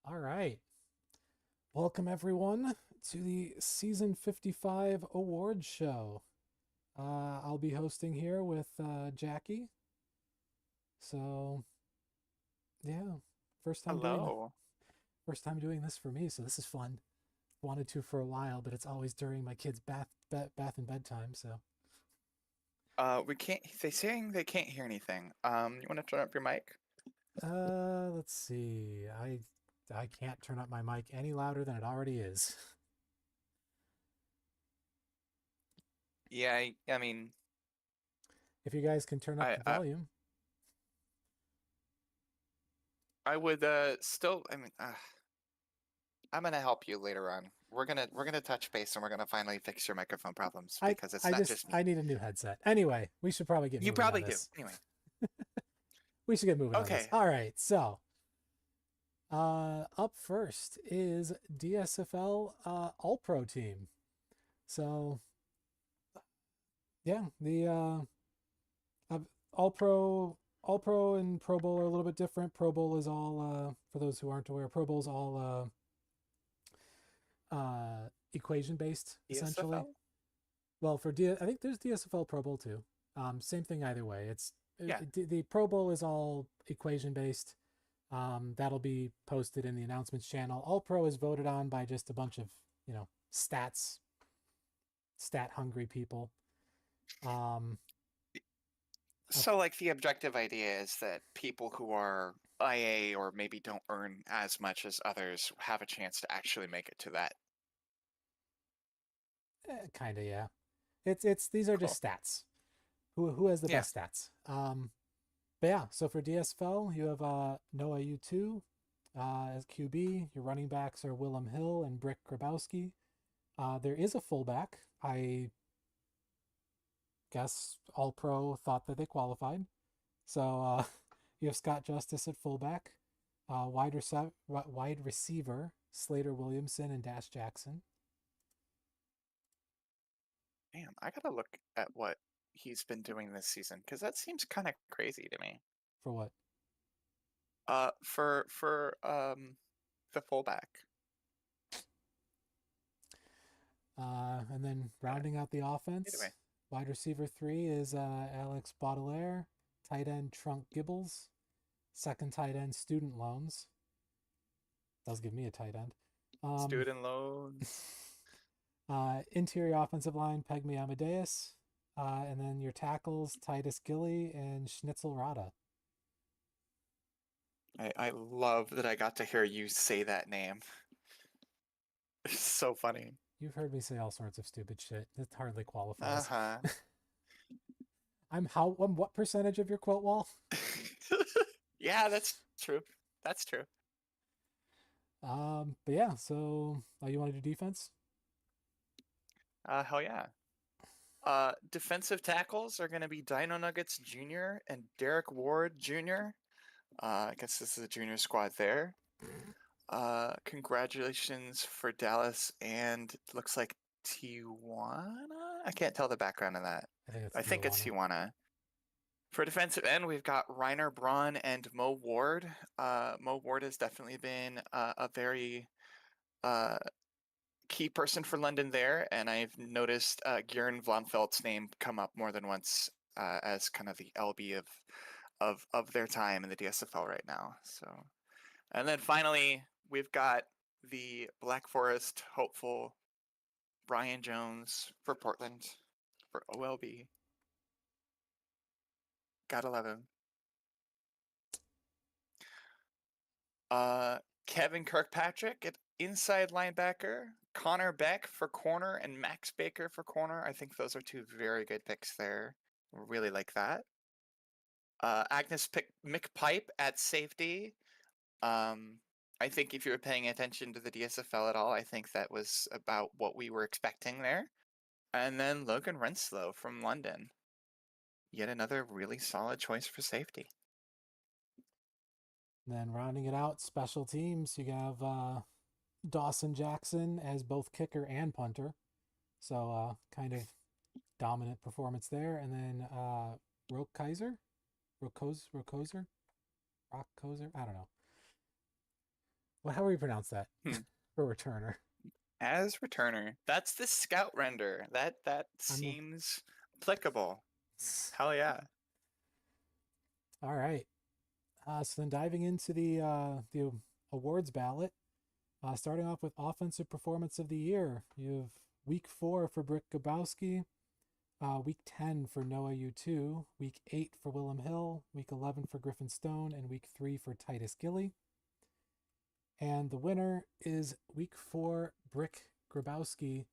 All right. Welcome, everyone, to the Season 55 Awards Show. I'll be hosting here with Jackie. So, yeah, first time doing Hello. first time doing this for me, so this is fun. Wanted to for a while, but it's always during my kids' bath and bedtime, so. We can't. They saying they can't hear anything. You want to turn up your mic? Let's see. I can't turn up my mic any louder than it already is. Yeah. I mean, If you guys can turn up I, the I, volume. I would still. I mean, I'm gonna help you later on. We're gonna touch base and we're gonna finally fix your microphone problems I because it's I not just just me. I need a new headset. Anyway, we should probably get You moving on probably do. this. Anyway. We should get moving on this. Okay. All right. So, up first is DSFL All Pro team. So, yeah, the uh, All Pro and Pro Bowl are a little bit different. Pro Bowl is all for those who aren't aware. Pro Bowl is all equation based essentially. ESFL? Well, I think there's DSFL Pro Bowl too. Same thing either way. Yeah. The Pro Bowl is all equation based. That'll be posted in the announcements channel. All Pro is voted on by just a bunch of stat hungry people. Um, uh, So like the objective idea is that people who are IA or maybe don't earn as much as others have a chance to actually make it to that. Kind of, yeah. It's these are Cool. just stats. Who has the Yeah. best stats? But yeah. So for DSFL, you have Noah U2 as QB. Your running backs are Willem Hill and Brick Grabowski. There is a fullback. I guess All Pro thought that they qualified. So you have Scott Justice at fullback, wide receiver Slater Williamson and Dash Jackson. Damn, I gotta look at what he's been doing this season because that seems kind of crazy to me. For what? For the fullback. And then Uh, rounding out the offense, Anyway, wide receiver three is Alex Baudelaire, tight end Trunk Gibbles, second tight end Student Loans. Does give me a tight end. Um, student loans. Interior offensive line Pegme Amadeus, and then your tackles Titus Gilly and Schnitzel Rada. I love that I got to hear you say that name. It's so funny. You've heard me say all sorts of stupid shit. It hardly qualifies. Uh-huh. I'm what percentage of your quote wall? Yeah, that's true. That's true. But yeah, so you want to do defense? Hell yeah. Defensive tackles are going to be Dino Nuggets Jr. and Derek Ward Jr. I guess this is a junior squad there. Congratulations for Dallas and looks like Tijuana. I can't tell the background of that. I think it's I think it's Tijuana. Tijuana. For defensive end, we've got Reiner Braun and Mo Ward. Mo Ward has definitely been a very uh, key person for London there, and I've noticed Gieran Vlamfeldt's name come up more than once as kind of the LB of their time in the DSFL right now. So, and then finally we've got the Black Forest hopeful Brian Jones for Portland for OLB. Gotta love him. Kevin Kirkpatrick at inside linebacker, Connor Beck for corner, and Max Baker for corner. I think those are two very good picks there. Really like that. Agnes McPipe at safety. I think if you were paying attention to the DSFL at all, I think that was about what we were expecting there. And then Logan Renslow from London. Yet another really solid choice for safety. And then rounding it out, special teams, you have Dawson Jackson as both kicker and punter. So kind of dominant performance there. And then Roke Kaiser, Rokoser, Rock Koser. I don't know. Well, how do we pronounce that Hmm. for returner? As returner. That's the scout render. That I'm seems applicable. Hell yeah. all right. So then diving into the awards ballot, starting off with offensive performance of the year, you have week 4 for Brick Gabowski, week 10 for Noah U2, week 8 for Willem Hill, week 11 for Griffin Stone, and week 3 for Titus Gilly. And the winner is week 4, Brick Grabowski.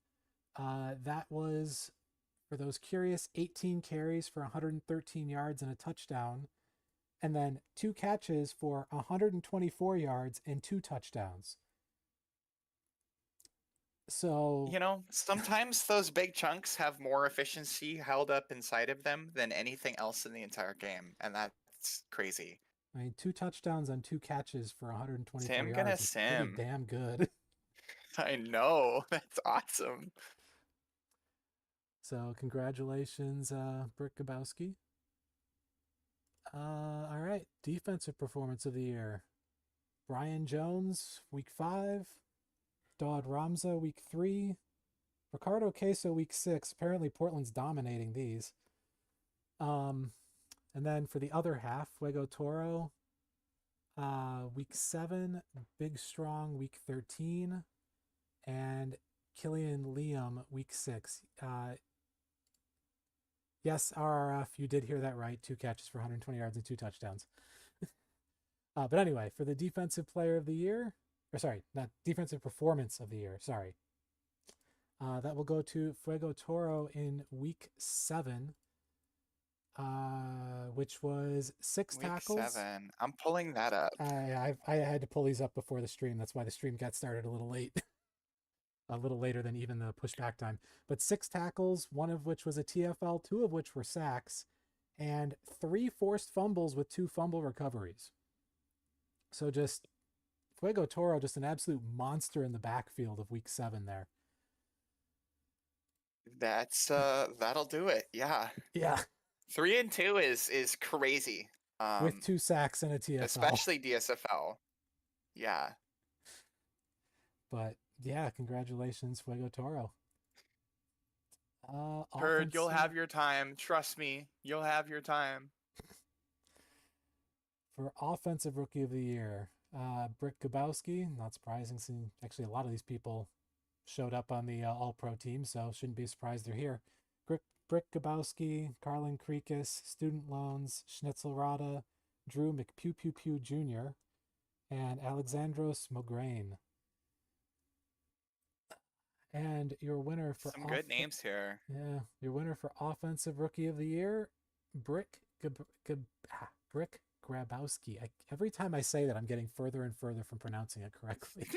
That was, for those curious, 18 carries for 113 yards and a touchdown, and then 2 catches for 124 yards and 2 touchdowns. So, You know, sometimes those big chunks have more efficiency held up inside of them than anything else in the entire game, and that's crazy. I mean, 2 touchdowns on 2 catches for 124 Sim gonna yards is pretty sim. damn good. I know. That's awesome. So, congratulations, Brick Gabowski. All right, defensive performance of the year. Brian Jones, week 5. Dodd Ramza, week 3. Ricardo Queso, week 6. Apparently, Portland's dominating these. And then for the other half, Fuego Toro, week 7. Big Strong, week 13. And Killian Liam, week 6. Yes, RRF, you did hear that right. 2 catches for 120 yards and 2 touchdowns. But anyway, for the defensive player of the year, or sorry, not defensive performance of the year, sorry. That will go to Fuego Toro in week 7, which was 6 Week tackles. 7. I'm pulling that up. I had to pull these up before the stream. That's why the stream got started a little late. A little later than even the pushback time. But 6 tackles, one of which was a TFL, 2 of which were sacks, and 3 forced fumbles with 2 fumble recoveries. So just Fuego Toro, just an absolute monster in the backfield of week 7 there. That's that'll do it. Yeah. Yeah. 3 and 2 is crazy. With 2 sacks and a TFL. Especially DSFL. Yeah. But yeah, congratulations, Fuego Toro. Heard you'll have your time. Trust me, you'll have your time. For offensive rookie of the year, Brick Gabowski, not surprising, since actually a lot of these people showed up on the all-pro team, so shouldn't be surprised they're here. Brick Gabowski, Carlin Kreekis, Student Loans, Schnitzelrada, Drew McPew Jr., and Alexandros Mograine. And your winner for some good names here. Yeah, your winner for offensive rookie of the year, Brick Grabowski. Every time I say that, I'm getting further and further from pronouncing it correctly.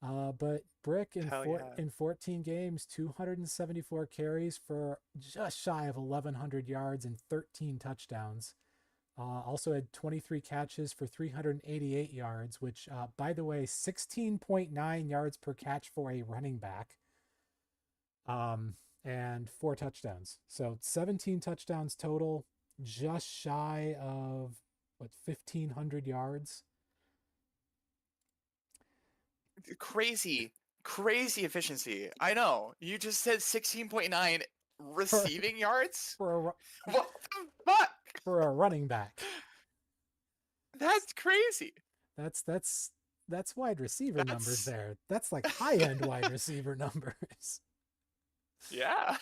But Brick in 14 games, 274 carries for just shy of 1,100 yards and 13 touchdowns. Also had 23 catches for 388 yards, which, by the way, 16.9 yards per catch for a running back. And 4 touchdowns. So 17 touchdowns total, just shy of 1,500 yards. Crazy efficiency. I know. You just said 16.9 receiving yards? What the fuck? For a running back. That's crazy. That's wide receiver numbers there. That's like high-end wide receiver numbers. Yeah.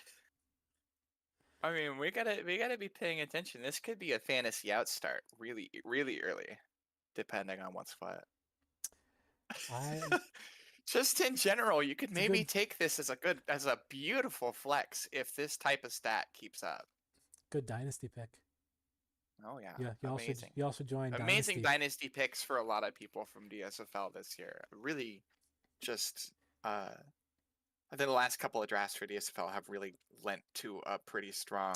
I mean, we gotta be paying attention. This could be a fantasy outstart really early, depending on what's what. Just in general, you could maybe take this as a beautiful flex if this type of stat keeps up. Good dynasty pick. Oh yeah. Yeah, you also joined amazing dynasty picks for a lot of people from DSFL this year. Really just I think the last couple of drafts for DSFL have really lent to a pretty strong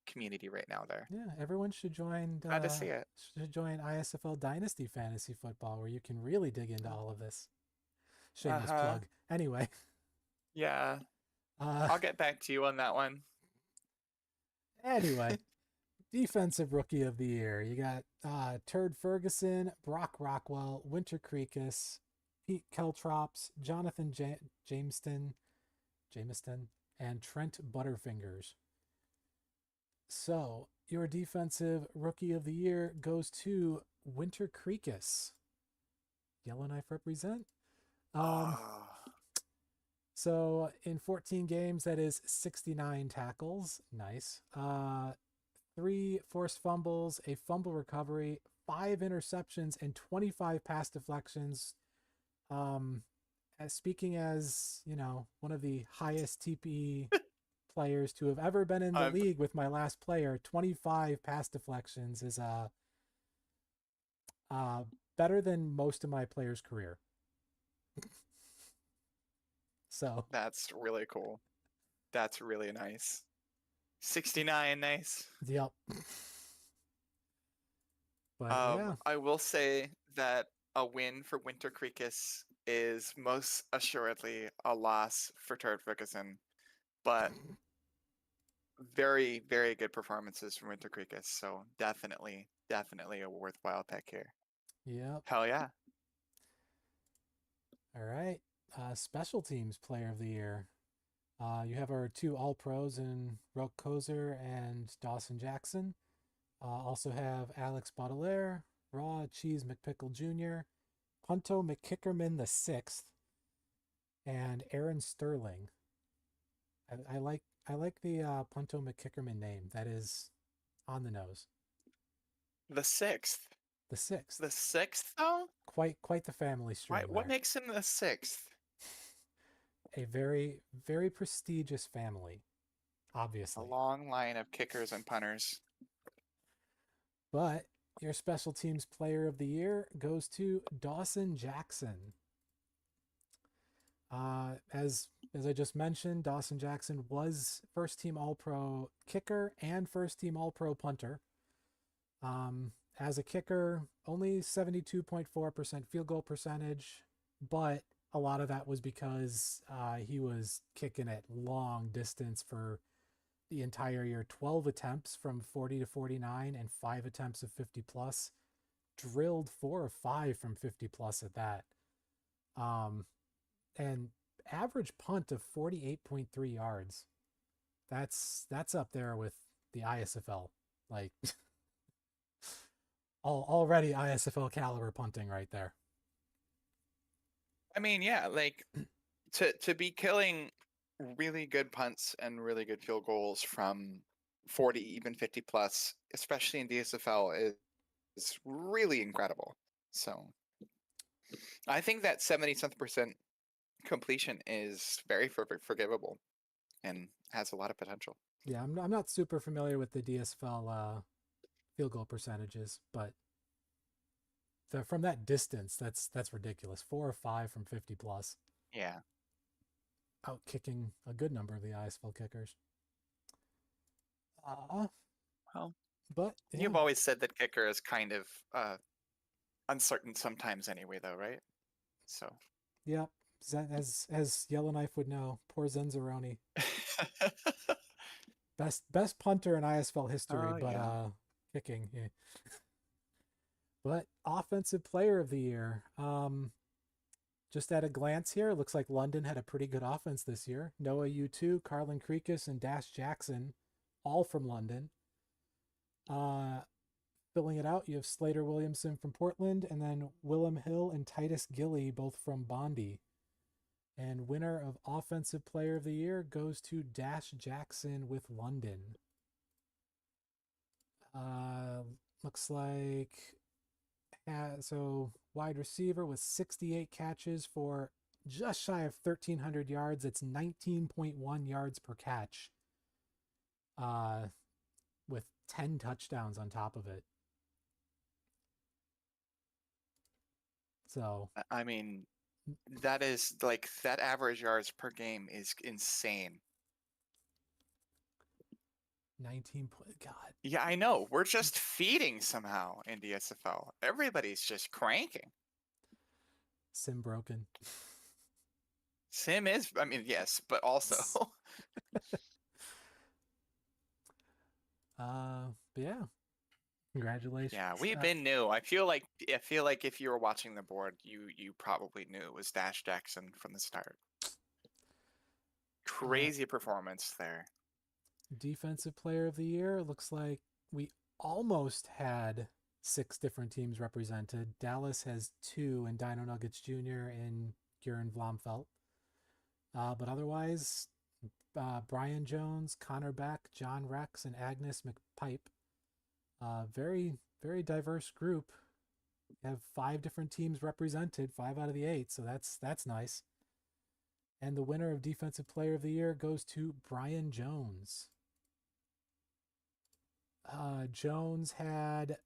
community right now there. Yeah, everyone should join. Glad to see it. Should join ISFL Dynasty Fantasy Football, where you can really dig into all of this. Shameless plug. Anyway. Yeah. I'll get back to you on that one. Anyway, Defensive Rookie of the Year. You got Turd Ferguson, Brock Rockwell, Winter Creekus, Pete Keltrops, Jonathan Jameson, and Trent Butterfingers. So your Defensive Rookie of the Year goes to Winter Creekus. Yellowknife represent. Um, Oh, so in 14 games, that is 69 tackles. Nice. 3 forced fumbles, a fumble recovery, 5 interceptions, and 25 pass deflections. Um, speaking as one of the highest TP players to have ever been in the I'm league with my last player, 25 pass deflections is uh better than most of my players' career. So, That's really cool. That's really nice. 69, nice. yep. But yeah, I will say that a win for Winter Creekus is most assuredly a loss for Turd Ferguson, but very, very good performances from Winter Creekus. So definitely, definitely a worthwhile pick here. yep. Hell yeah. All right. Special teams player of the year. You have our 2 All-Pros in Roke Kozer and Dawson Jackson. Also have Alex Baudelaire, Raw Cheese McPickle Jr., Punto McKickerman the sixth, and Aaron Sterling. I like the Punto McKickerman name. That is on the nose. The sixth. The sixth. The sixth, though? Quite the family Why, string what there. makes him the sixth? A very very prestigious family, A obviously. long line of kickers and punters. But your special teams player of the year goes to Dawson Jackson. As I just mentioned, Dawson Jackson was first team All Pro kicker and first team All Pro punter. As a kicker, only 72.4% field goal percentage, but a lot of that was because he was kicking at long distance for the entire year. 12 attempts from 40 to 49 and 5 attempts of 50 plus. Drilled 4 of 5 from 50 plus at that. Um, and average punt of 48.3 yards. That's up there with the ISFL. Like already ISFL caliber punting right there. I mean, yeah, like to be killing really good punts and really good field goals from 40, even 50 plus, especially in DSFL, is really incredible. So I think that 70 something percent completion is very forgivable and has a lot of potential. Yeah, I'm not super familiar with the DSFL field goal percentages, but from that distance, that's ridiculous. 4 of 5 from 50 plus, Yeah. out kicking a good number of the ISFL kickers. Uh, Well, but yeah, you've always said that kicker is kind of uncertain sometimes anyway, though, right? So. yeah. As Yellowknife would know, poor Zenzaroni, best punter in ISFL history, Oh but yeah. kicking. Yeah. But offensive player of the year. Just at a glance here, it looks like London had a pretty good offense this year. Noah U2, Carlin Creekus, and Dash Jackson, all from London. Uh, Filling it out, you have Slater Williamson from Portland, and then Willem Hill and Titus Gilly, both from Bondi. And winner of Offensive Player of the Year goes to Dash Jackson with London. Uh, Looks like so wide receiver with 68 catches for just shy of 1,300 yards. It's 19.1 yards per catch, uh, with 10 touchdowns on top of it. So I mean, that is like that average yards per game is insane. 19 God, Yeah, I know. We're just feeding somehow in DSFL. Everybody's just cranking. sim broken. Sim is, I mean, yes, but also. But yeah, Yeah, congratulations. we've been new. I feel like if you were watching the board, you probably knew it was Dash Jackson from the start. Uh, Crazy performance there. Defensive player of the year. Looks like we almost had 6 different teams represented. Dallas has 2 in Dino Nuggets Jr. and Gurren Vlamfelt. But otherwise, Brian Jones, Connor Beck, John Rex, and Agnes McPipe. Very, very diverse group. Have 5 different teams represented, 5 out of the 8, so that's nice. And the winner of Defensive Player of the Year goes to Brian Jones. Jones had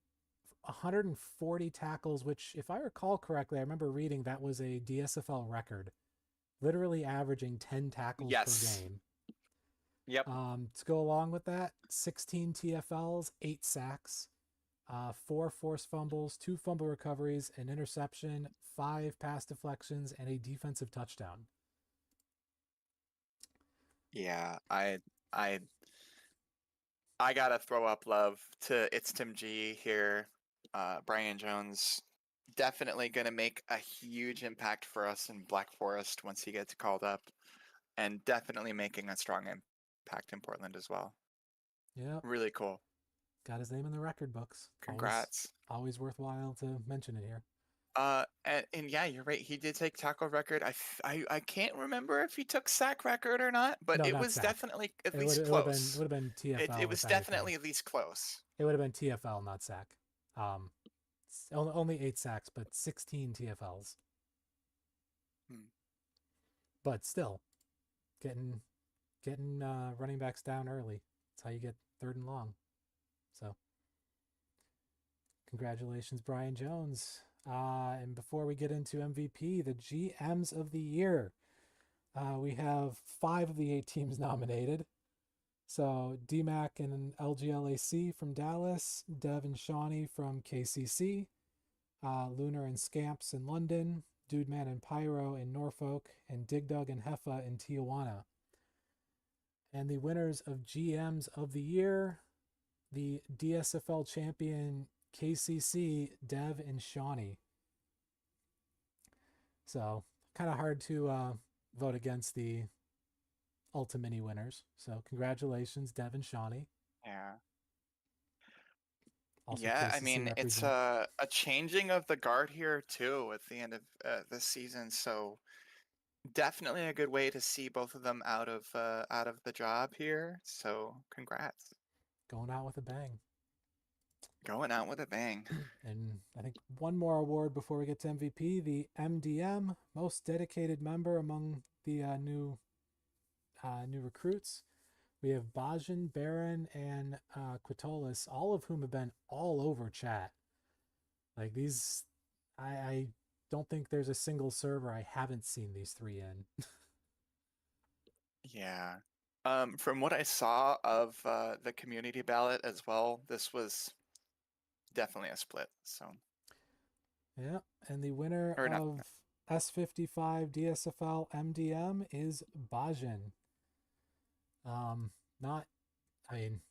140 tackles, which, if I recall correctly, I remember reading that was a DSFL record, literally averaging 10 tackles per Yes. game. Yep. To go along with that, 16 TFLs, 8 sacks, 4 forced fumbles, 2 fumble recoveries, an interception, 5 pass deflections, and a defensive touchdown. Yeah, I I gotta throw up love to It's Tim G here. Brian Jones definitely gonna make a huge impact for us in Black Forest once he gets called up, and definitely making a strong impact in Portland as well. Yep, Really cool. got his name in the record books. Always, Congrats. always worthwhile to mention it here. And yeah, you're right. He did take tackle record. I can't remember if he took sack record or not, but No, it not was sack. definitely at It would least it would have been it close. would have been It TFL was if anything. definitely at least close. It would have been TFL, not sack. Um, only 8 sacks, but 16 TFLs. Hmm. But still, getting running backs down early. That's how you get 3rd and long. So congratulations, Brian Jones. And before we get into MVP, the GMs of the year, we have 5 of the 8 teams nominated. So DMAC and LGLAC from Dallas, Dev and Shawnee from KCC, Lunar and Scamps in London, Dude Man and Pyro in Norfolk, and Dig Dug and Heffa in Tijuana. And the winners of GMs of the year, the DSFL champion KCC, Dev and Shawnee. So kind of hard to vote against the Ultimini winners. So congratulations, Dev and Shawnee. Yeah. Also Yeah, I KCC mean, it's represent. a changing of the guard here too at the end of this season, so definitely a good way to see both of them out of the job here. So congrats, Going out with a bang. going out with a bang. And I think one more award before we get to MVP, the MDM, most dedicated member among the new recruits. We have Bajan, Baron, and Quitolis, all of whom have been all over chat. Like these, I don't think there's a single server I haven't seen these 3 in. Yeah. From what I saw of the community ballot as well, this was definitely a split. So, Yeah, and the winner or not, of S55 DSFL MDM is Bajan. Not, I mean,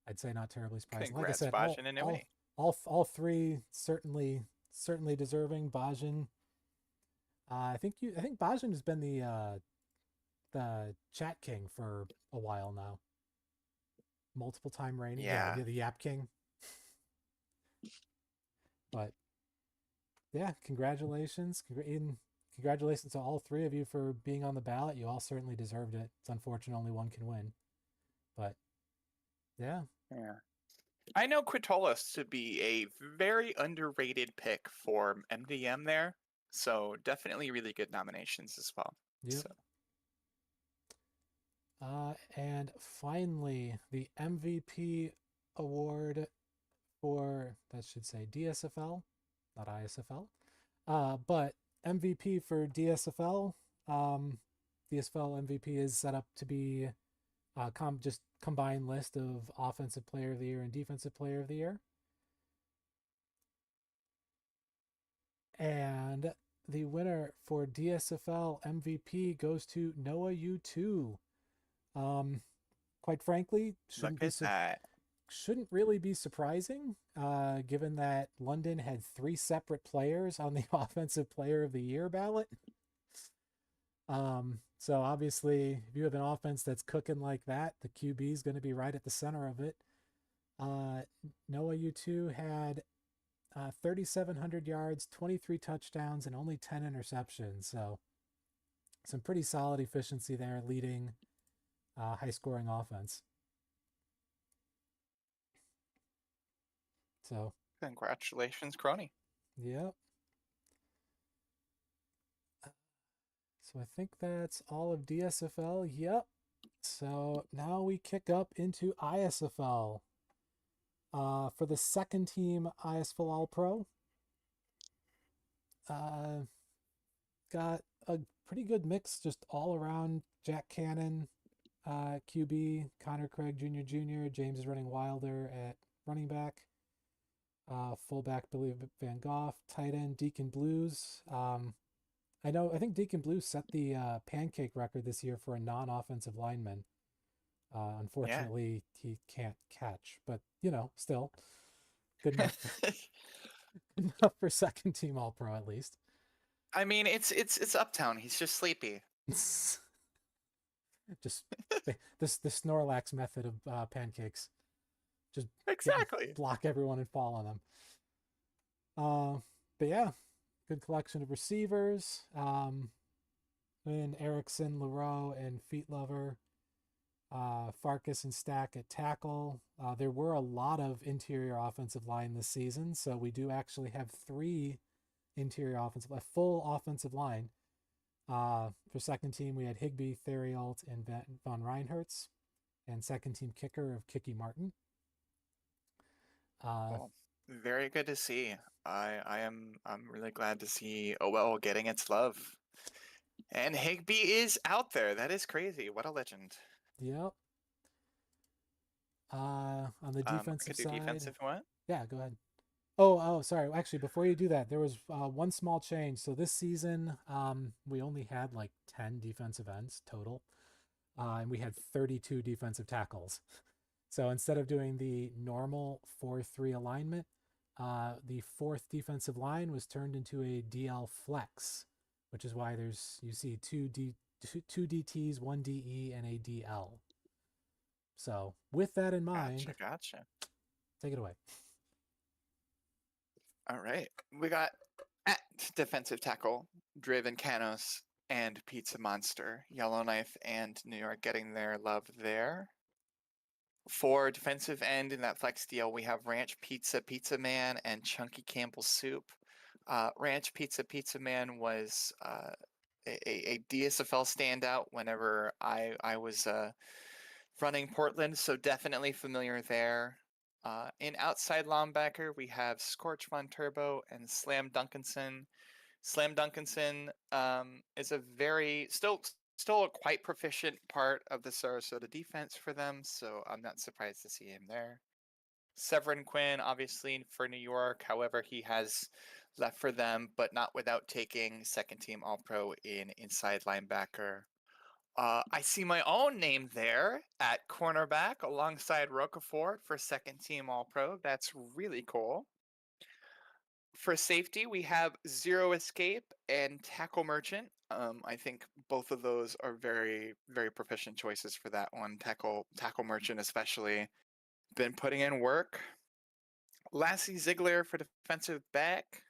I'd say not terribly surprising. Like I congrats, said, Bajan and Nui. all 3 certainly deserving. Bajan, I think Bajan has been the chat king for a while now. Multiple time reigning, yeah, Yeah, the Yap King. But yeah, congratulations, congratulations to all 3 of you for being on the ballot. You all certainly deserved it. It's unfortunate only one can win, but yeah, yeah. I know Quitolis to be a very underrated pick for MDM there, so definitely really good nominations as well. yep. So And finally, the MVP award for, that should say DSFL, not ISFL, but MVP for DSFL. DSFL MVP is set up to be just combined list of offensive player of the year and defensive player of the year. And the winner for DSFL MVP goes to Noah U2. Um, quite frankly, look at that. shouldn't really be surprising, given that London had three separate players on the Offensive Player of the Year ballot. So obviously, if you have an offense that's cooking like that, the QB is going to be right at the center of it. Uh, Noah U2 had 3,700 yards, 23 touchdowns, and only 10 interceptions. So some pretty solid efficiency there, leading high scoring offense. So, Congratulations, Crony. yep. So I think that's all of DSFL. Yep. So now we kick up into ISFL. For the second team ISFL All Pro, uh, got a pretty good mix just all around. Jack Cannon, QB, Connor Craig Jr., James is running Wilder at running back, fullback Billy Van Gogh, tight end Deacon Blues. I think Deacon Blues set the pancake record this year for a non-offensive lineman. Yeah. Unfortunately, he can't catch, but still good enough. Good enough for second team All Pro at least. I mean, it's Uptown. He's just sleepy. Just the Snorlax method of pancakes. Just Exactly. block everyone and fall on them. But yeah, good collection of receivers. And Erickson, Leroux, and Feet Lover. Farkas and Stack at tackle. There were a lot of interior offensive line this season, so we do actually have three a full offensive line. For second team, we had Higby, Theriault, and Von Reinhertz, and second team kicker of Kiki Martin. Well, very good to see. I'm really glad to see OL getting its love. And Higby is out there. That is crazy. What a legend. Yep. On the I defensive could do side, defense if you want. yeah, go ahead. Oh, sorry. Actually, before you do that, there was one small change. So this season, we only had like 10 defensive ends total, and we had 32 defensive tackles. So instead of doing the normal 4-3 alignment, the fourth defensive line was turned into a DL flex, which is why you see two DTs, one DE, and a DL. So with that in mind, Gotcha. take it away. All right. We got at defensive tackle, Driven Canos and Pizza Monster. Yellowknife and New York getting their love there. For defensive end in that flex deal, we have Ranch Pizza Man and Chunky Campbell Soup. Ranch Pizza Man was a DSFL standout whenever I was running Portland, so definitely familiar there. In outside linebacker, we have Scorch Von Turbo and Slam Duncanson. Slam Duncanson is a very still a quite proficient part of the Sarasota defense for them, so I'm not surprised to see him there. Severin Quinn, obviously for New York, however, he has left for them, but not without taking second team All Pro in inside linebacker. I see my own name there at cornerback alongside Rocafort for second team All Pro. That's really cool. For safety, we have Zero Escape and Tackle Merchant. I think both of those are very, very proficient choices for that one. Tackle Merchant especially been putting in work. Lassie Ziegler for defensive back.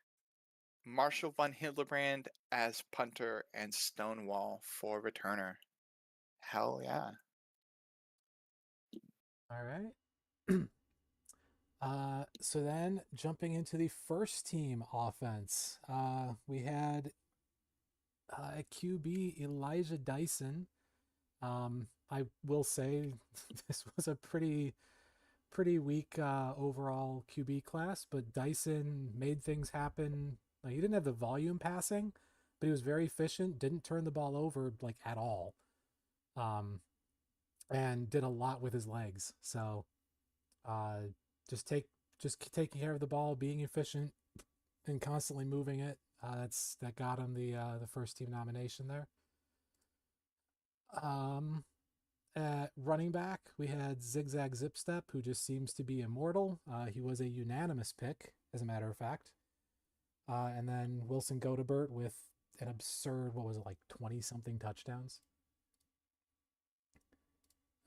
Marshall von Hildebrand as punter and Stonewall for returner. Hell yeah. All right. So then jumping into the first team offense, we had QB Elijah Dyson. I will say this was a pretty weak overall QB class, but Dyson made things happen. Like, he didn't have the volume passing, but he was very efficient. Didn't turn the ball over like at all, and did a lot with his legs. So uh, just taking care of the ball, being efficient, and constantly moving it. That got him the first team nomination there. At running back, we had Zigzag Zipstep, who just seems to be immortal. He was a unanimous pick, as a matter of fact. And then Wilson Godebert with an absurd, what was it, like 20 something touchdowns?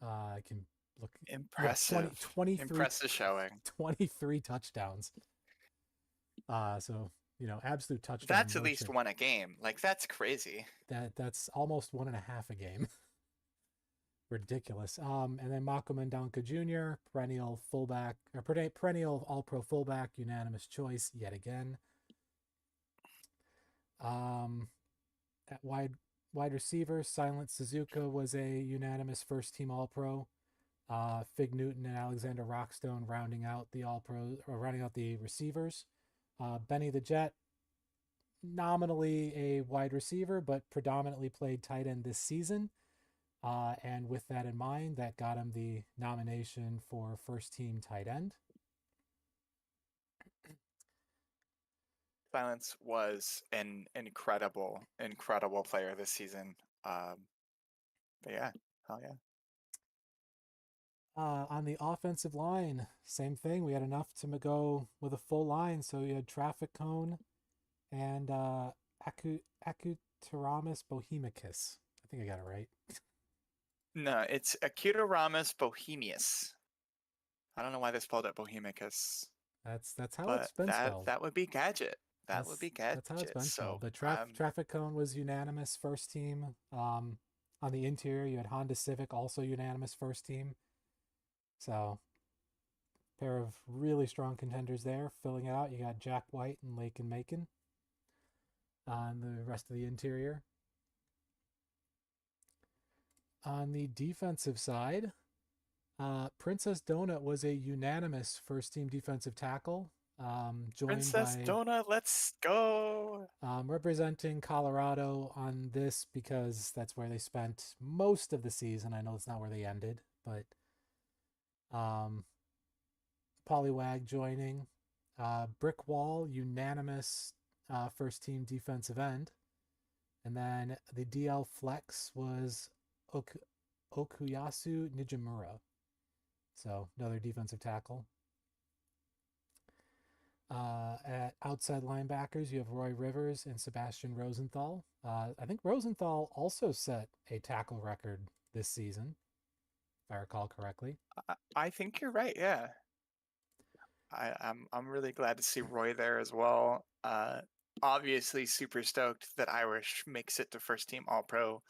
I can look. Yeah, Impressive. 23 Impressive showing. 23 touchdowns. So, absolute touchdown That's at least merchant. one a game. Like, that's crazy. That's almost 1.5 a game. Ridiculous. And then Mako Mendonca Jr., perennial fullback, or perennial All Pro fullback, unanimous choice yet again. At wide receiver, Silent Suzuka was a unanimous first team All Pro. Fig Newton and Alexander Rockstone rounding out the All Pro, or rounding out the receivers. Benny the Jet, nominally a wide receiver, but predominantly played tight end this season. And with that in mind, that got him the nomination for first team tight end. Silence was an incredible, incredible player this season. But yeah, hell yeah. On the offensive line, same thing. We had enough to go with a full line. So you had Traffic Cone and Akutaramus Bohemicus. I think I got it right. No, it's Akutaramus Bohemius. I don't know why they spelled it Bohemicus, That's how it's but been spelled. that would be Gadget. That would be That's how it's Gadget. been spelled. So But Traffic Cone was unanimous first team. On the interior, you had Honda Civic, also unanimous first team. So, pair of really strong contenders there. Filling it out, you got Jack White and Lakin Macon on the rest of the interior. On the defensive side, Princess Donut was a unanimous first team defensive tackle, joined Princess by Donut, let's go. representing Colorado on this because that's where they spent most of the season. I know it's not where they ended, but Pollywag joining. Brick Wall, unanimous first team defensive end. And then the DL flex was Okuyasu Nijimura. So another defensive tackle. At outside linebackers, you have Roy Rivers and Sebastian Rosenthal. I think Rosenthal also set a tackle record this season, if I recall correctly. I think you're right. Yeah, I'm really glad to see Roy there as well. Obviously, super stoked that Irish makes it to first team All Pro.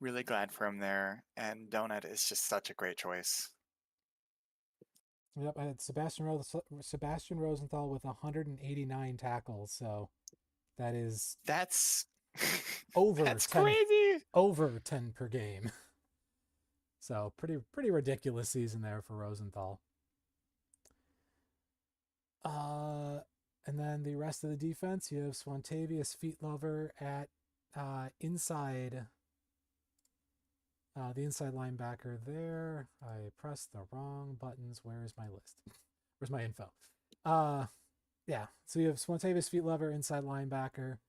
Really glad for him there, and Donut is just such a great choice. Yep, I had Sebastian Rosenthal with 189 tackles, so that is That's over that's 10 crazy. over 10 per game. So pretty ridiculous season there for Rosenthal. And then the rest of the defense, you have Swantavius Feetlover at inside the inside linebacker there. I pressed the wrong buttons. Where is my list? Where's my info? Yeah. So you have Swantavius Feetlover, inside linebacker.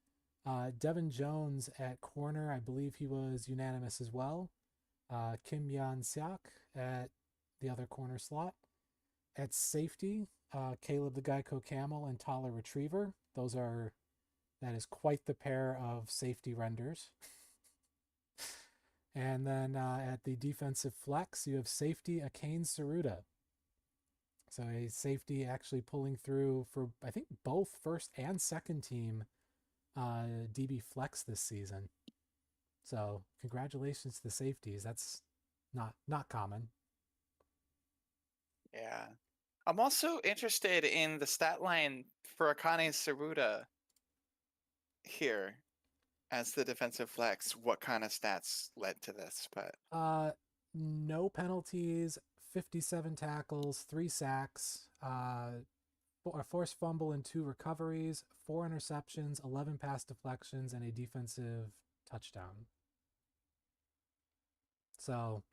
Devin Jones at corner. I believe he was unanimous as well. Kim Yan Siak at the other corner slot. At safety, Caleb the Geico Camel and Tyler Retriever. That is quite the pair of safety renders. And then at the defensive flex, you have safety Akane Saruda. So a safety actually pulling through for, I think, both first and second team DB flex this season. So congratulations to the safeties. That's not common. Yeah. I'm also interested in the stat line for Akane Saruda here as the defensive flex. What kind of stats led to this? But No penalties, 57 tackles, 3 sacks, a forced fumble and 2 recoveries, 4 interceptions, 11 pass deflections, and a defensive touchdown. So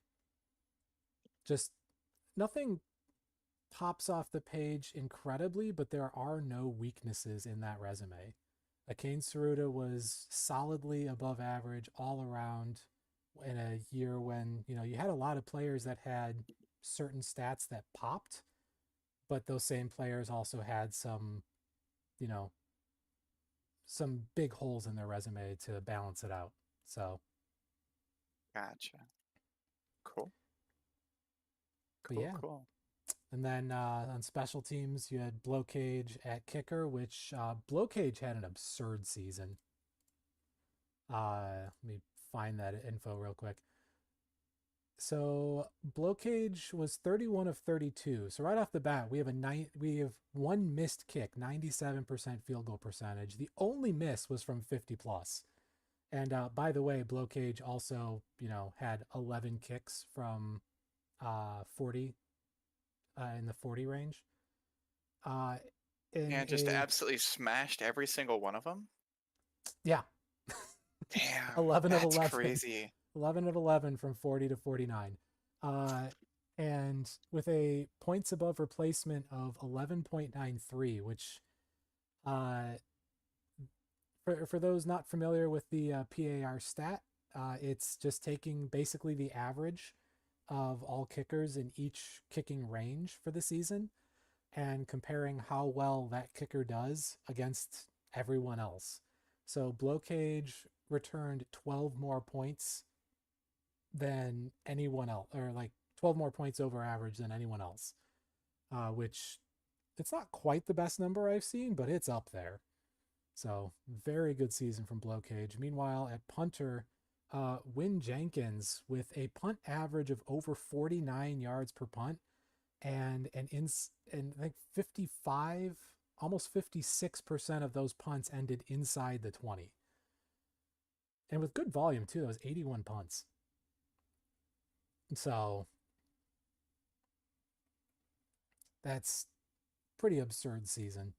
just nothing pops off the page incredibly, but there are no weaknesses in that resume. Akane Saruda was solidly above average all around. in a year when, you had a lot of players that had certain stats that popped, but those same players also had you know, some big holes in their resume to balance it out. So, Gotcha. Cool. but Cool. yeah. Cool. And then on special teams, you had Blowcage at kicker, which Blowcage had an absurd season. Let me find that info real quick. So Blowcage was 31 of 32. So right off the bat, we have one missed kick, 97% field goal percentage. The only miss was from 50 plus. And by the way, Blowcage also, had 11 kicks from 40 in the 40 range. Uh, in And just a absolutely smashed every single one of them. Yeah, Damn, 11 of that's 11. crazy. 11 of 11 from 40 to 49. Uh, and with a points above replacement of 11.93, which uh, for those not familiar with the PAR stat, it's just taking basically the average of all kickers in each kicking range for the season and comparing how well that kicker does against everyone else. So Blowcage returned 12 more points than anyone else, or like 12 more points over average than anyone else, which it's not quite the best number I've seen, but it's up there. So very good season from Blowcage. Meanwhile, at punter, Win Jenkins with a punt average of over 49 yards per punt and like 55, almost 56% of those punts ended inside the 20. And with good volume too, that was 81 punts. So that's pretty absurd season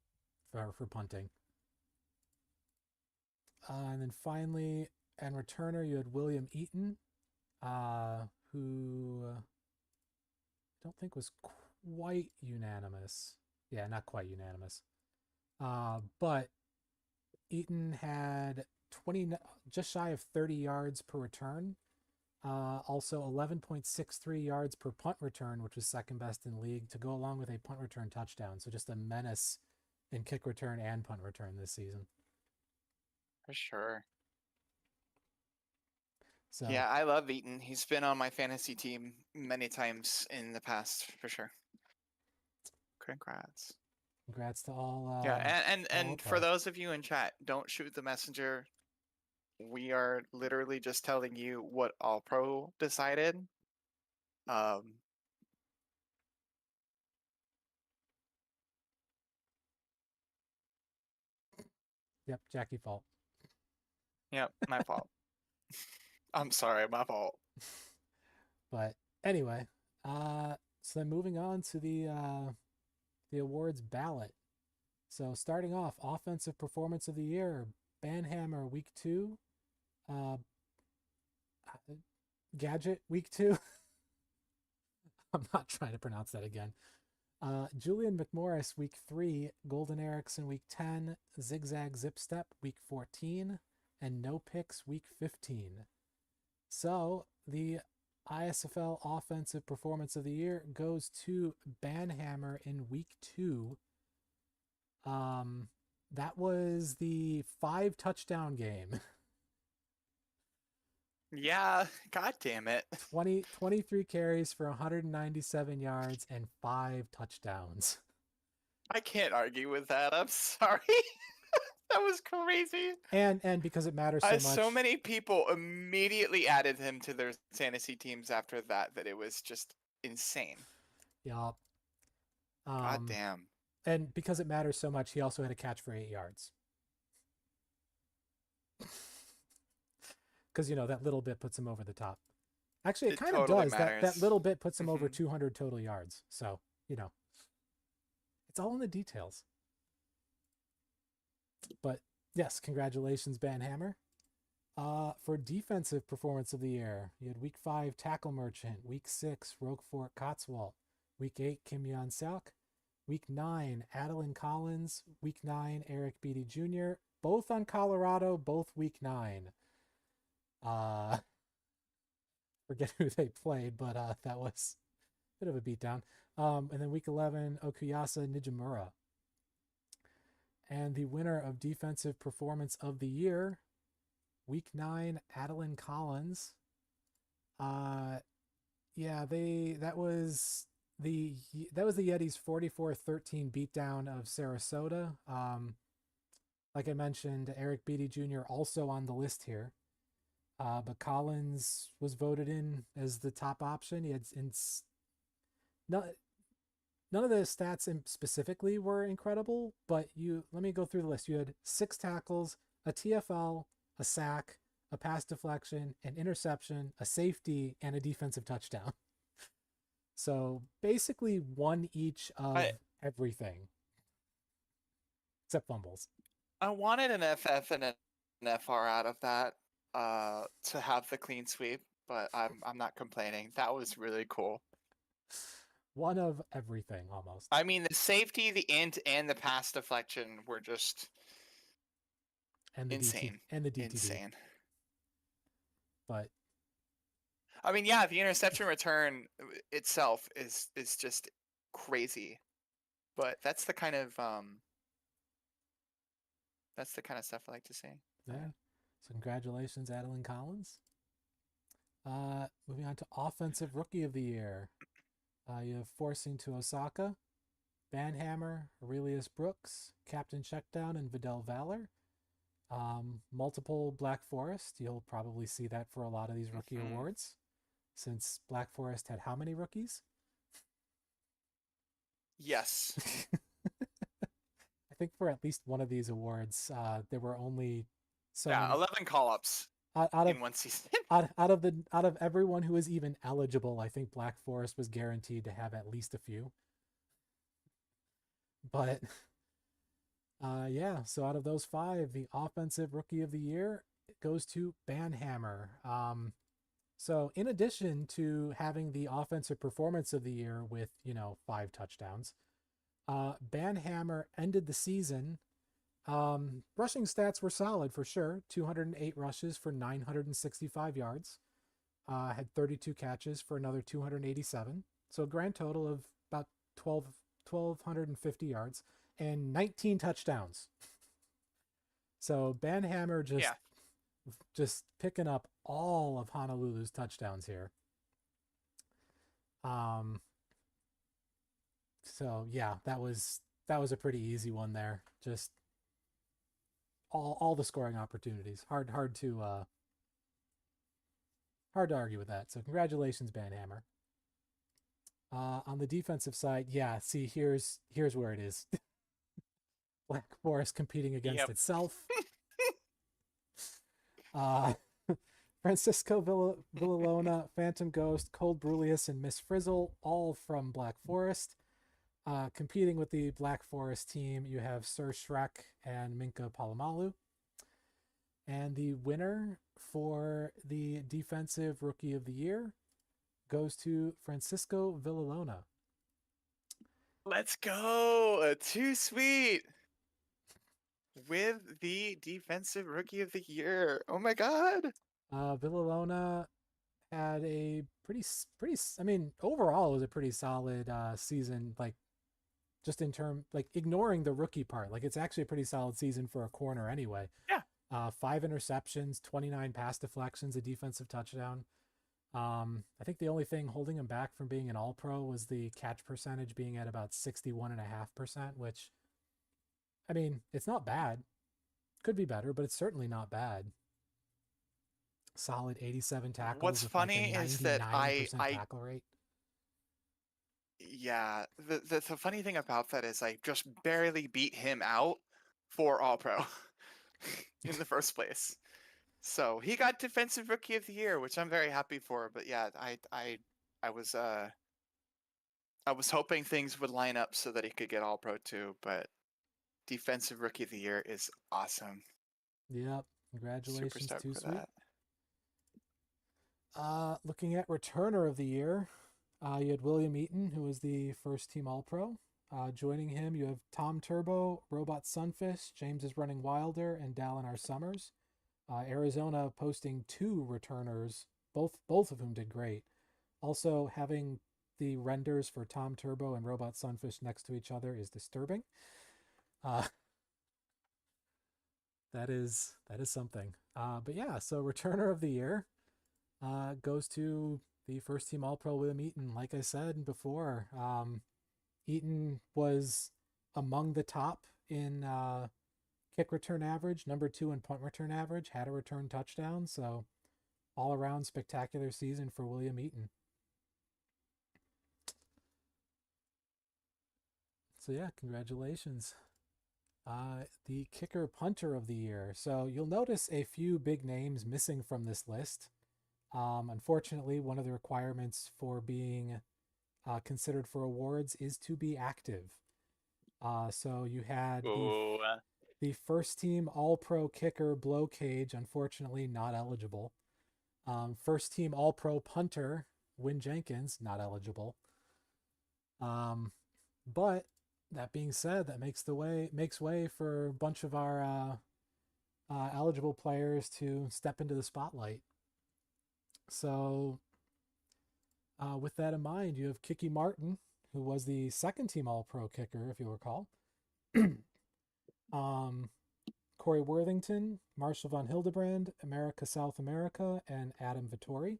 for punting. And then finally, and returner, you had William Eaton, who I don't think was quite unanimous. Yeah, not quite unanimous. But Eaton had 20, just shy of 30 yards per return. Also 11.63 yards per punt return, which was second best in league, to go along with a punt return touchdown. So just a menace in kick return and punt return this season. For sure. So Yeah, I love Eaton. He's been on my fantasy team many times in the past, for sure. Congrats. congrats to Yeah, all and for pro. those of you in chat, don't shoot the messenger. We are literally just telling you what All Pro decided. Um, Yep, Jackie fault. yeah, my fault. I'm sorry, my fault. But anyway, so then moving on to the awards ballot. So starting off, offensive performance of the year, Banhammer week 2, uh, Gadget week 2. I'm not trying to pronounce that again. Julian McMorris week 3, Golden Erickson week 10, Zigzag Zip Step week 14, and No Picks week 15. So the ISFL offensive performance of the year goes to Banhammer in week 2. Um, that was the 5 touchdown game. Yeah, god damn it. 23 carries for 197 yards and 5 touchdowns. I can't argue with that. I'm sorry. That was crazy. And because it matters so So much. many people immediately added him to their fantasy teams after that it was just insane. Yeah. God Um, damn. and because it matters so much, he also had a catch for 8 yards. Because that little bit puts him over the top. Actually, it It kind of totally does. That matters. little bit puts him over Mhm. 200 total yards. So it's all in the details. But yes, congratulations, Banhammer. For defensive performance of the year, you had week 5 Tackle Merchant, week 6 Roquefort Cotswold, week 8 Kim Yon Seok, week 9 Adeline Collins, week 9 Eric Beatty Jr., both on Colorado, both week 9. Uh, forget who they played, but that was a bit of a beatdown. And then week 11, Okuyasa Nijimura. And the winner of Defensive Performance of the Year, week 9, Adeline Collins. Yeah, that was the Yetis 44-13 beatdown of Sarasota. Like I mentioned, Eric Beatty Jr. also on the list here. But Collins was voted in as the top option. He had none of the stats specifically were incredible, but let me go through the list. You had 6 tackles, a TFL, a sack, a pass deflection, an interception, a safety, and a defensive touchdown. So basically one each of everything, except fumbles. I wanted an FF and an FR out of that to have the clean sweep, but I'm not complaining. That was really cool. One of everything, almost. I mean, the safety, the int, and the pass deflection were just insane. And the DTD. Insane. But I mean, yeah, the interception return itself is just crazy. But that's the kind of stuff I like to see. Yeah. So congratulations, Adeline Collins. Moving on to Offensive Rookie of the Year. You have Forcing to Osaka, Banhammer, Aurelius Brooks, Captain Checkdown, and Vidal Valor. Multiple Black Forest. You'll probably see that for a lot of these rookie awards, since Black Forest had how many rookies? Yes. I think for at least one of these awards, there were only 11 call-ups in one season. out of everyone who was even eligible, I think Black Forest was guaranteed to have at least a few. But yeah, so out of those 5, the Offensive Rookie of the Year goes to Banhammer. So in addition to having the Offensive Performance of the Year with 5 touchdowns, Banhammer ended the season. Rushing stats were solid for sure. 208 rushes for 965 yards. Had 32 catches for another 287. So a grand total of about 1,250 yards and 19 touchdowns. So Banhammer just picking up all of Honolulu's touchdowns here. So yeah, that was a pretty easy one there. Just all the scoring opportunities. Hard to argue with that. So congratulations, Banhammer. On the defensive side, yeah, see, here's where it is. Black Forest competing against itself. Francisco Villalona, Phantom Ghost, Cold Brulius, and Miss Frizzle, all from Black Forest. Competing with the Black Forest team, you have Sir Shrek and Minka Palomalu. And the winner for the Defensive Rookie of the Year goes to Francisco Villalona. Let's go! Too sweet! With the Defensive Rookie of the Year. Oh my god! Villalona had a pretty, I mean, overall it was a pretty solid season, like, just in terms, like, ignoring the rookie part. Like, it's actually a pretty solid season for a corner anyway. Yeah. 5 interceptions, 29 pass deflections, a defensive touchdown. I think the only thing holding him back from being an All-Pro was the catch percentage being at about 61.5%, which, I mean, it's not bad. Could be better, but it's certainly not bad. Solid 87 tackles. What's funny is that I tackle rate. Yeah, the funny thing about that is I just barely beat him out for All-Pro in the first place. So he got Defensive Rookie of the Year, which I'm very happy for. But yeah, I was hoping things would line up so that he could get All-Pro too. But Defensive Rookie of the Year is awesome. Yep, congratulations, Super stoked too for sweet. That. Looking at Returner of the Year, you had William Eaton, who was the first team All-Pro. Joining him, you have Tom Turbo, Robot Sunfish, James is Running Wilder, and Dalinar Summers. Arizona posting 2 returners both of whom did great. Also, having the renders for Tom Turbo and Robot Sunfish next to each other is disturbing. Uh, that is something. But yeah, so returner of the year goes to the first team All Pro William Eaton. Like I said before, Eaton was among the top in kick return average, number 2 in punt return average, had a return touchdown. So all around spectacular season for William Eaton. So yeah, congratulations. The kicker punter of the year. So you'll notice a few big names missing from this list. Unfortunately, one of the requirements for being considered for awards is to be active. So you had Ooh. the first team All Pro kicker Blow Cage, unfortunately not eligible. First team All Pro punter Win Jenkins, not eligible. But that being said, that makes way for a bunch of our eligible players to step into the spotlight. So, with that in mind, you have Kiki Martin, who was the second team All Pro kicker, if you recall. um, Corey Worthington, Marshall von Hildebrand, America South America, and Adam Vittori.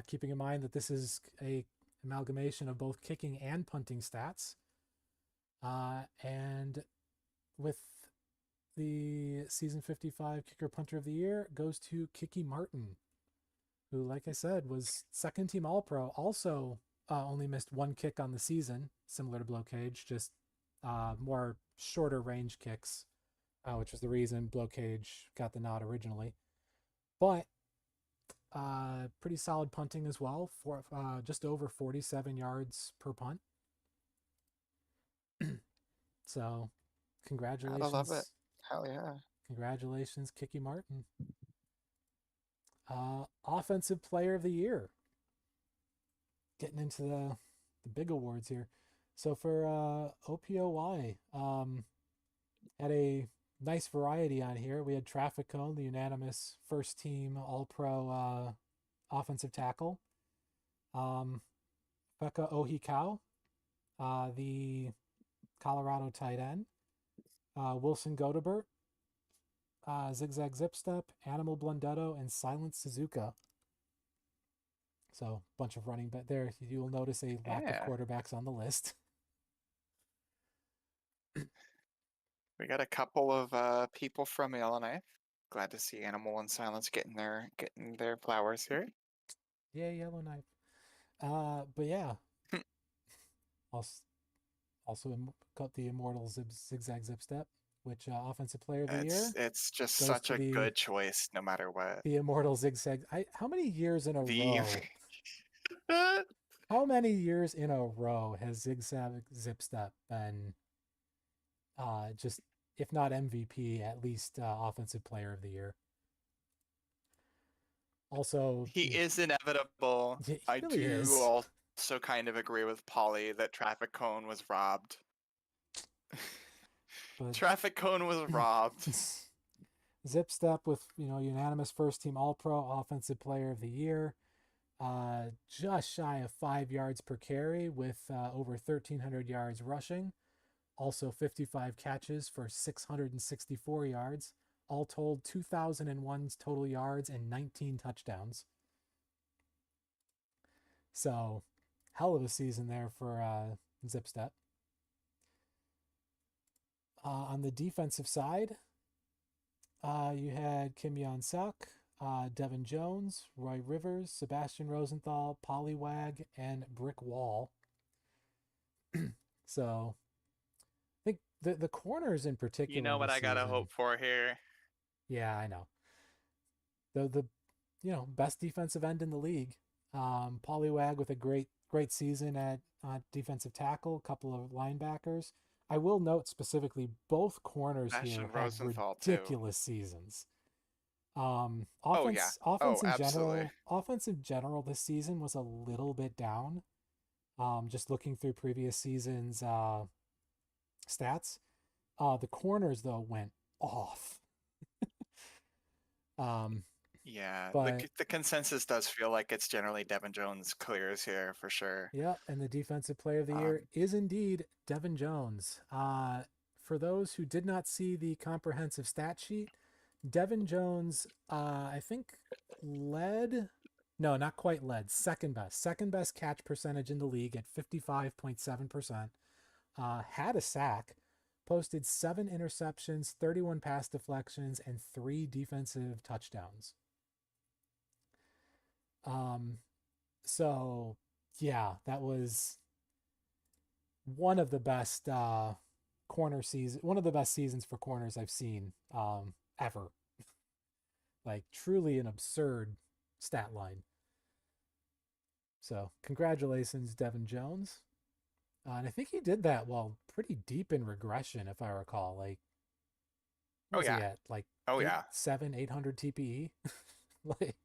Keeping in mind that this is a amalgamation of both kicking and punting stats. And with the season 55 kicker punter of the year goes to Kiki Martin, who, like I said, was second team All Pro. Also, only missed one kick on the season, similar to Blow Cage, just more shorter range kicks, which was the reason Blow Cage got the nod originally. But pretty solid punting as well, for just over 47 yards per punt. So, Gotta love it. congratulations. Hell yeah. Congratulations, Kiki Martin. Offensive Player of the Year. Getting into the big awards here. So for OPOY, had a nice variety on here. We had Traffic Cone, the unanimous first team All Pro offensive tackle. Pekka Ohikau, the Colorado tight end. Wilson Godebert, Zigzag Zip Step, Animal Blundetto, and Silent Suzuka. So a bunch of running back there. You'll notice a lack of Yeah. quarterbacks on the list. We got a couple of people from Yellowknife. Glad to see Animal and Silence getting their flowers here. Yeah, Yellowknife. But yeah, also got the immortal Zigzag Zip Step, which offensive player of the year It's just goes such to a the good choice, no matter what. immortal Zigzag. How many years in a The row? How many years in a row has Zigzag Zip Step been just, if not MVP, at least offensive player of the year? Also, he is inevitable. he I really do is. also kind of agree with Polly that Traffic Cone was robbed. But Traffic Cone was robbed. Zip Step with unanimous first team All Pro offensive player of the year. Just shy of 5 yards per carry with over 1,300 yards rushing. Also 55 catches for 664 yards. All told, 2,001 total yards and 19 touchdowns. So, hell of a season there for Zip Step. On the defensive side, you had Kim Yon Suk, Devin Jones, Roy Rivers, Sebastian Rosenthal, Pollywag, and Brick Wall. So I think the corners in You particular know what this I gotta season. hope for here? Yeah, I know. The best defensive end in the league. Pollywag with a great season at defensive tackle, a couple of linebackers. I will note specifically both corners here Sebastian had Rosenthal too. ridiculous seasons. Oh yeah. Offense Oh, in absolutely. general this season was a little bit down. Just looking through previous seasons stats. The corners though went off. um Yeah, But the consensus does feel like it's generally Devin Jones clears here for sure. yeah, and the defensive player of the year Um, is indeed Devin Jones. For those who did not see the comprehensive stat sheet, Devin Jones, I think, led, no, not quite led, second best catch percentage in the league at 55.7%. Had a sack, posted 7 interceptions, 31 pass deflections, and 3 defensive touchdowns. Um, so yeah, that was one of the best one of the best seasons for corners I've seen ever. Like truly an absurd stat line. So congratulations, Devin Jones. And I think he did that while pretty deep in regression, if I recall. Like, what oh was he yeah, at? Like oh yeah, 800 TPE. Like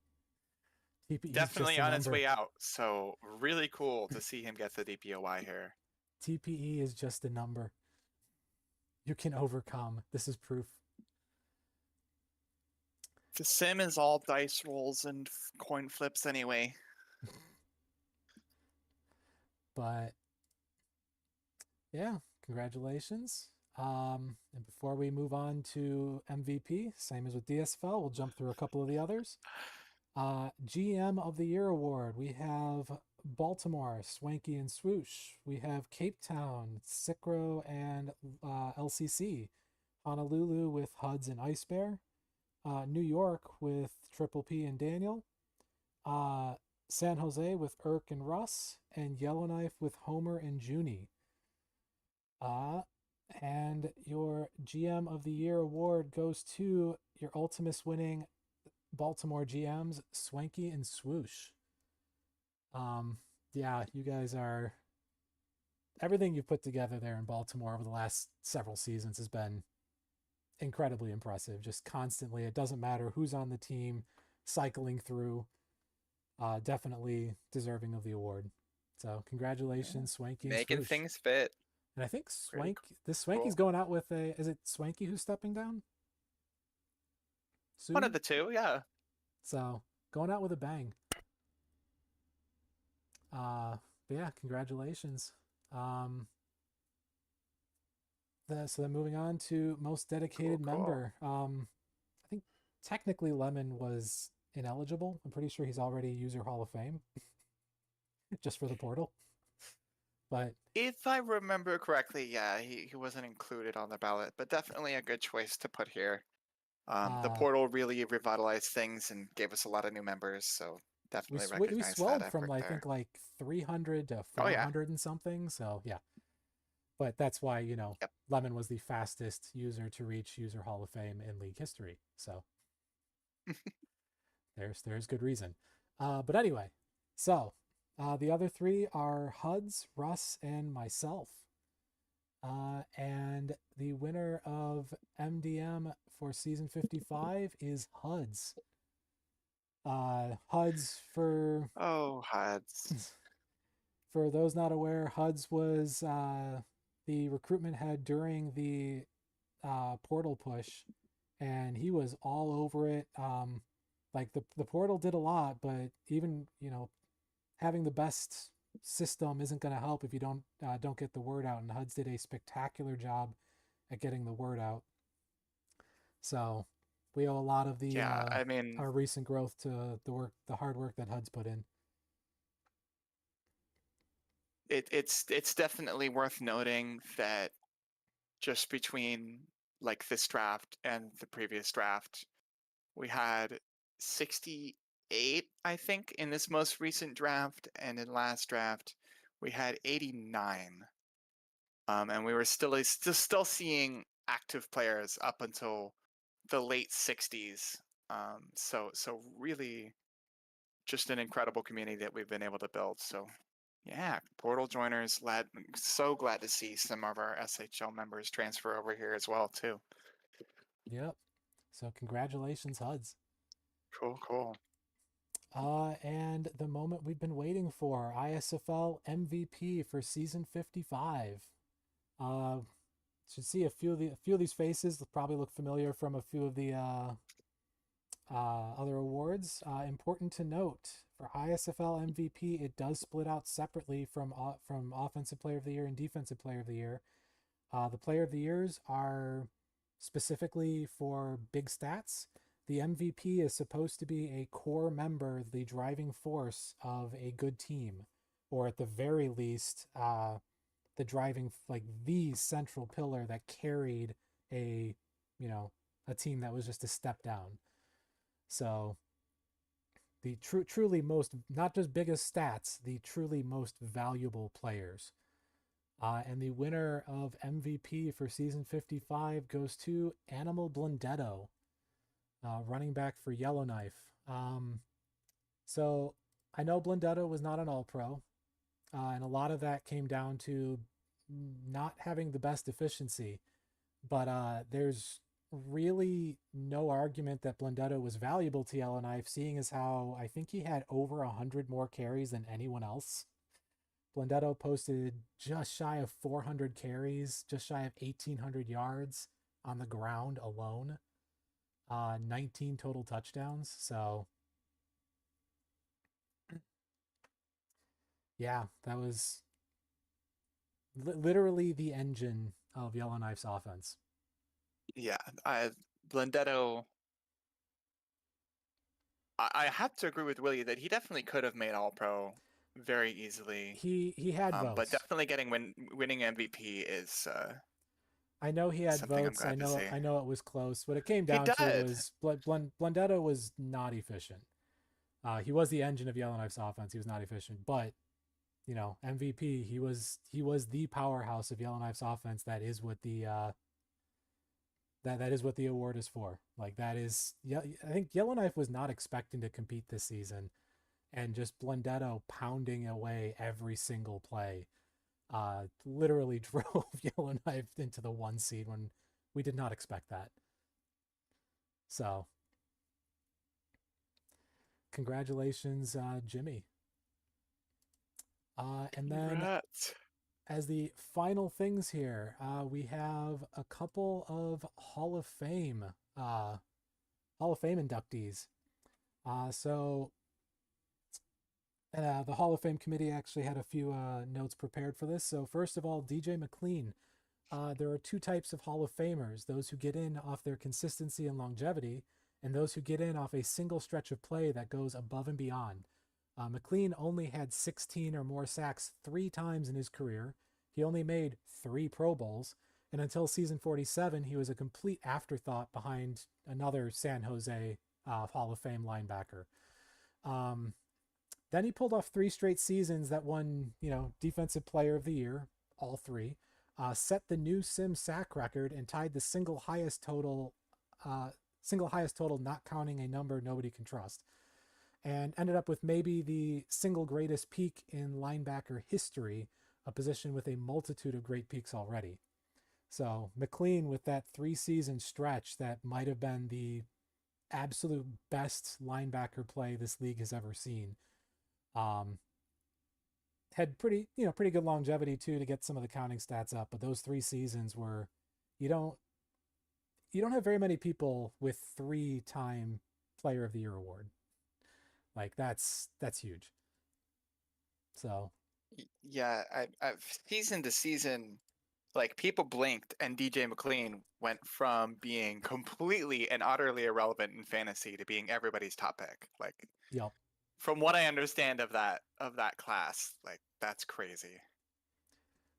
TPE is just definitely a on his number. way out. So really cool to see him get the DPOY here. TPE is just a number. You can overcome. This is proof. The sim is all dice rolls and coin flips anyway. But yeah, congratulations. And before we move on to MVP, same as with DSFL, we'll jump through a couple of the others. GM of the Year award, we have Baltimore, Swanky and Swoosh. We have Cape Town, Cicro and LCC. Honolulu with Huds and Ice Bear. New York with Triple P and Daniel. Uh, San Jose with Irk and Russ. And Yellowknife with Homer and Junie. Uh, and your GM of the Year award goes to your Ultimus winning Baltimore GMs, Swanky and Swoosh. Um, yeah, you guys are everything you've put together there in Baltimore over the last several seasons has been incredibly impressive. Just constantly, it doesn't matter who's on the team, cycling through. Definitely deserving of the award. So Yeah. congratulations, Swanky and Making Swoosh. things fit. And I think Pretty this Swanky's cool. going out with a. Is it Swanky who's stepping down One of soon? the two, yeah. So going out with a bang. But yeah, congratulations. Um, so then moving on to most dedicated Cool, cool. member. I think technically Lemon was ineligible. I'm pretty sure he's already user Hall of Fame just for the portal. But If I remember correctly, yeah, he wasn't included on the ballot, but definitely a good choice to put here. The uh, portal really revitalized things and gave us a lot of new members, so definitely we recognize that swelled from effort I think there. like 300 to Oh yeah, 400 and something. So yeah, but that's why yep. Lemon was the fastest user to reach user Hall of Fame in league history. So there's good reason. But anyway, so the other three are Huds, Russ, and myself. And the winner of MDM for season 55 is Huds. Huds Oh, Hads. for those not aware, Huds was the recruitment head during the portal push, and he was all over it. Like the portal did a lot, but even having the best system isn't going to help if you don't get the word out. And Huds did a spectacular job at getting the word out. So we owe a lot of the Yeah, I mean, our recent growth to the hard work that Huds put in. it's definitely worth noting that just between like this draft and the previous draft, we had 68, I think, in this most recent draft, and in last draft we had 89. And we were still seeing active players up until the late 60s. So really just an incredible community that we've been able to build. So yeah, portal joiners, so glad to see some of our SHL members transfer over here as well too. Yep. So congratulations, Huds. Cool, cool. And the moment we've been waiting for, ISFL MVP for season 55. Uh, should see a few of these faces probably look familiar from a few of the Other awards, important to note for ISFL MVP, it does split out separately from Offensive Player of the Year and Defensive Player of the Year. The Player of the Years are specifically for big stats. The MVP is supposed to be a core member, the driving force of a good team, or at the very least, the driving, like the central pillar that carried a, you know, a team that was just a step down. So the truly most, not just biggest stats, the truly most valuable players. And the winner of MVP for season 55 goes to Animal Blundetto, running back for Yellowknife. So I know Blundetto was not an All Pro, and a lot of that came down to not having the best efficiency. But there's really no argument that Blundetto was valuable to Yellowknife, seeing as how I think he had over 100 more carries than anyone else. Blundetto posted just shy of 400 carries, just shy of 1,800 yards on the ground alone, 19 total touchdowns. So, yeah, that was literally the engine of Yellowknife's offense. Yeah, Blendetto. I have to agree with Willie that he definitely could have made All Pro very easily. He had But votes. definitely winning MVP I know he is had something I'm votes. glad to see. I know it was close. What it came He down to did. was Blundetto was not efficient. He was the engine of Yellowknife's offense. He was not efficient, but MVP. He was the powerhouse of Yellowknife's offense. That is what the that is what the award is for. Like that is, yeah. I think Yellowknife was not expecting to compete this season, and just Blundetto pounding away every single play, literally drove Yellowknife into the 1 seed when we did not expect that. So, congratulations, Jimmy. And then Congrats. as the final things here, we have a couple of Hall of Fame inductees. So the Hall of Fame committee actually had a few notes prepared for this. So first of all, DJ McLean. There are two types of Hall of Famers: those who get in off their consistency and longevity, and those who get in off a single stretch of play that goes above and beyond. McLean only had 16 or more sacks 3 times in his career. He only made 3 Pro Bowls, and until season 47, he was a complete afterthought behind another San Jose Hall of Fame linebacker. Um, then he pulled off 3 straight seasons that won, Defensive Player of the Year, all 3. Set the new Sim sack record and tied the single highest total, not counting a number nobody can trust, and ended up with maybe the single greatest peak in linebacker history, a position with a multitude of great peaks already. So McLean, with that 3 season stretch, that might have been the absolute best linebacker play this league has ever seen. Um, had pretty good longevity too to get some of the counting stats up, but those 3 seasons were, you don't you don't have very many people with 3-time Player of the Year award. Like that's huge. So Yeah, season to season, like people blinked and DJ McLean went from being completely and utterly irrelevant in fantasy to being everybody's top pick. Like yep. from what I understand of that class, like that's crazy.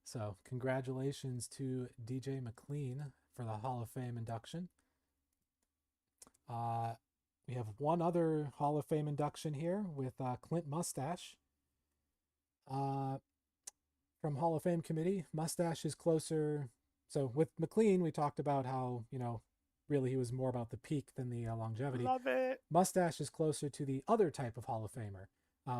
So congratulations to DJ McLean for the Hall of Fame induction. Uh, we have one other Hall of Fame induction here with Clint Mustache. Uh, from Hall of Fame committee, Mustache is closer. So with McLean, we talked about how, really he was more about the peak than the longevity. Love it. Mustache is closer to the other type of Hall of Famer,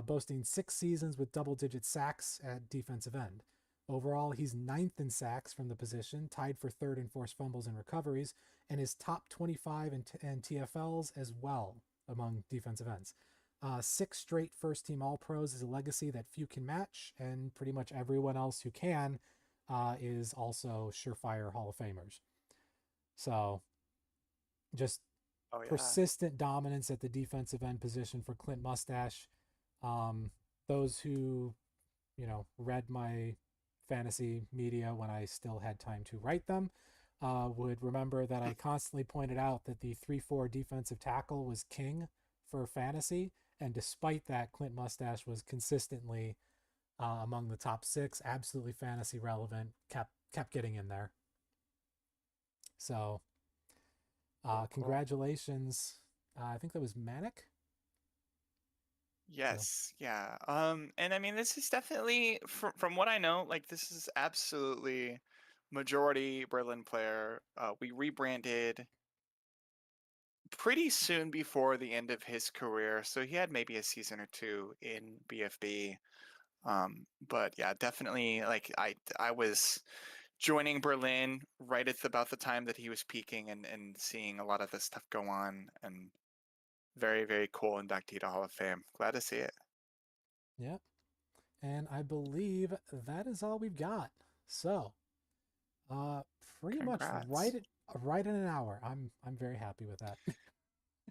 boasting 6 seasons with double-digit sacks at defensive end. Overall, he's 9th in sacks from the position, tied for 3rd in forced fumbles and recoveries, and is top 25 in TFLs as well among defensive ends. 6 straight first-team All-Pros is a legacy that few can match, and pretty much everyone else who can is also surefire Hall of Famers. So, just Oh yeah. persistent dominance at the defensive end position for Clint Mustache. Um, those who, read my fantasy media when I still had time to write them would remember that I constantly pointed out that the 3-4 defensive tackle was king for fantasy. And despite that, Clint Mustache was consistently among the top six, absolutely fantasy relevant, kept getting in there. So Cool, cool. congratulations. I think that was Manic. So Yes, yeah. And I mean, this is definitely from what I know, like this is absolutely majority Berlin player. We rebranded pretty soon before the end of his career, so he had maybe a season or two in BFB. But yeah, definitely like I was joining Berlin right at about the time that he was peaking and seeing a lot of this stuff go on, and very, very cool inductee to Hall of Fame. Glad to see it. yeah, and I believe that is all we've got. So uh, pretty much Congrats. right in an hour. I'm very happy with that.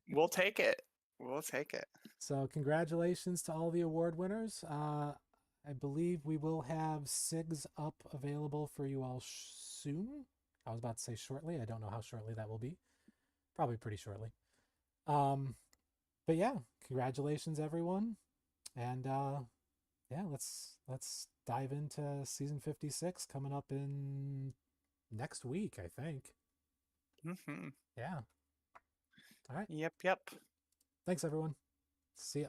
We'll take it. We'll take it. So congratulations to all the award winners. I believe we will have SIGs up available for you all soon. I was about to say shortly. I don't know how shortly that will be. Probably pretty shortly. Um, but yeah, congratulations everyone. And yeah, let's dive into season 56 coming up in next week, I think. Hmm. Yeah. All right. Yep, yep. Thanks everyone. See ya.